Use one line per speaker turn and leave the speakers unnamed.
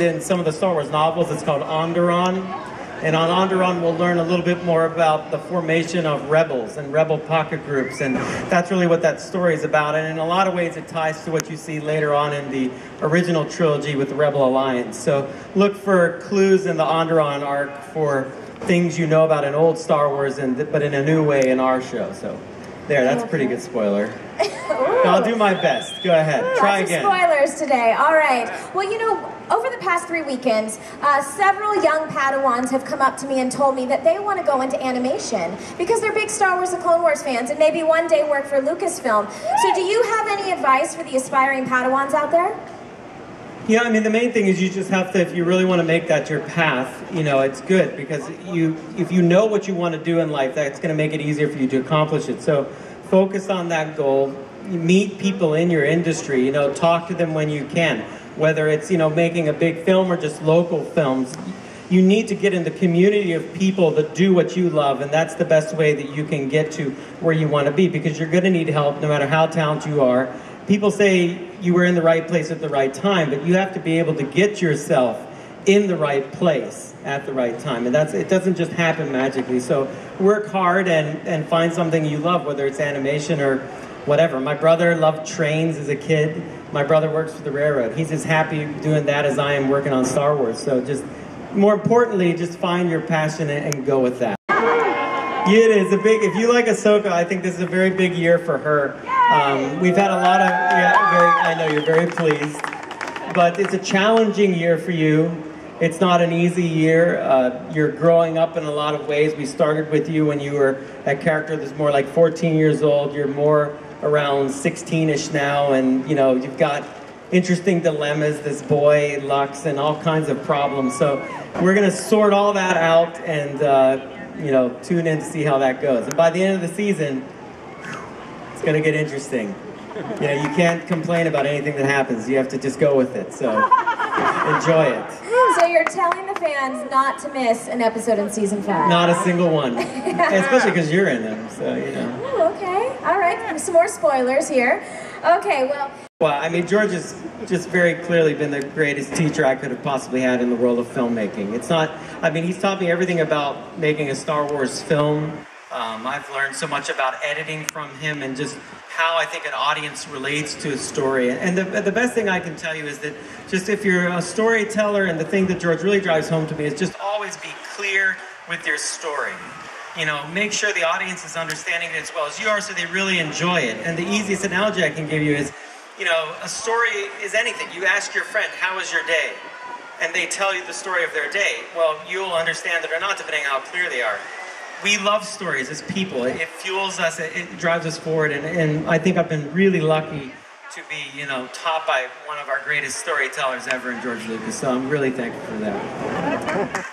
In some of the Star Wars novels, it's called Onderon. And on Onderon, we'll learn a little bit more about the formation of rebels and rebel pocket groups. And that's really what that story is about. And in a lot of ways, it ties to what you see later on in the original trilogy with the Rebel Alliance. So look for clues in the Onderon arc for things you know about in old Star Wars, but in a new way in our show. So there, that's a pretty good spoiler. I'll do my best. Go ahead. Try again.
Lots of spoilers today. All right. Well, you know, over the past 3 weekends, several young Padawans have come up to me and told me that they want to go into animation because they're big Star Wars and Clone Wars fans and maybe one day work for Lucasfilm. So do you have any advice for the aspiring Padawans out there?
Yeah, I mean, the main thing is you just have to, if you really want to make that your path, you know, it's good because if you know what you want to do in life, that's going to make it easier for you to accomplish it. So focus on that goal. Meet people in your industry, you know, talk to them when you can. Whether it's, you know, making a big film or just local films, you need to get in the community of people that do what you love, and that's the best way that you can get to where you want to be, because you're going to need help no matter how talented you are. People say you were in the right place at the right time, but you have to be able to get yourself in the right place at the right time, and it doesn't just happen magically. So work hard and find something you love, whether it's animation or whatever. My brother loved trains as a kid. My brother works for the railroad. He's as happy doing that as I am working on Star Wars. So just, more importantly, just find your passion and go with that. It is a big, if you like Ahsoka, I think this is a very big year for her. We've had a lot of, I know you're very pleased, but it's a challenging year for you. It's not an easy year. You're growing up in a lot of ways. We started with you when you were a character that's more like 14 years old. You're more around 16-ish now, and you know, you've got interesting dilemmas, this boy, Lux, and all kinds of problems. So we're gonna sort all that out and you know, tune in to see how that goes. And by the end of the season, it's gonna get interesting. You know, you can't complain about anything that happens. You have to just go with it. So enjoy it.
So you're telling the fans not to miss an episode in season 5?
Not a single one. Especially because you're in them, so you know.
Ooh, okay. All right. Some more spoilers here. Okay, well,
I mean, George has just very clearly been the greatest teacher I could have possibly had in the world of filmmaking. It's not, I mean, he's taught me everything about making a Star Wars film. I've learned so much about editing from him and just how I think an audience relates to a story. And the best thing I can tell you is that just if you're a storyteller, and the thing that George really drives home to me is just always be clear with your story. You know, make sure the audience is understanding it as well as you are so they really enjoy it. And the easiest analogy I can give you is, you know, a story is anything. You ask your friend, how was your day? And they tell you the story of their day. Well, you'll understand it or not depending on how clear they are. We love stories as people. It fuels us, it drives us forward, and I think I've been really lucky to be, you know, taught by one of our greatest storytellers ever in George Lucas, so I'm really thankful for that.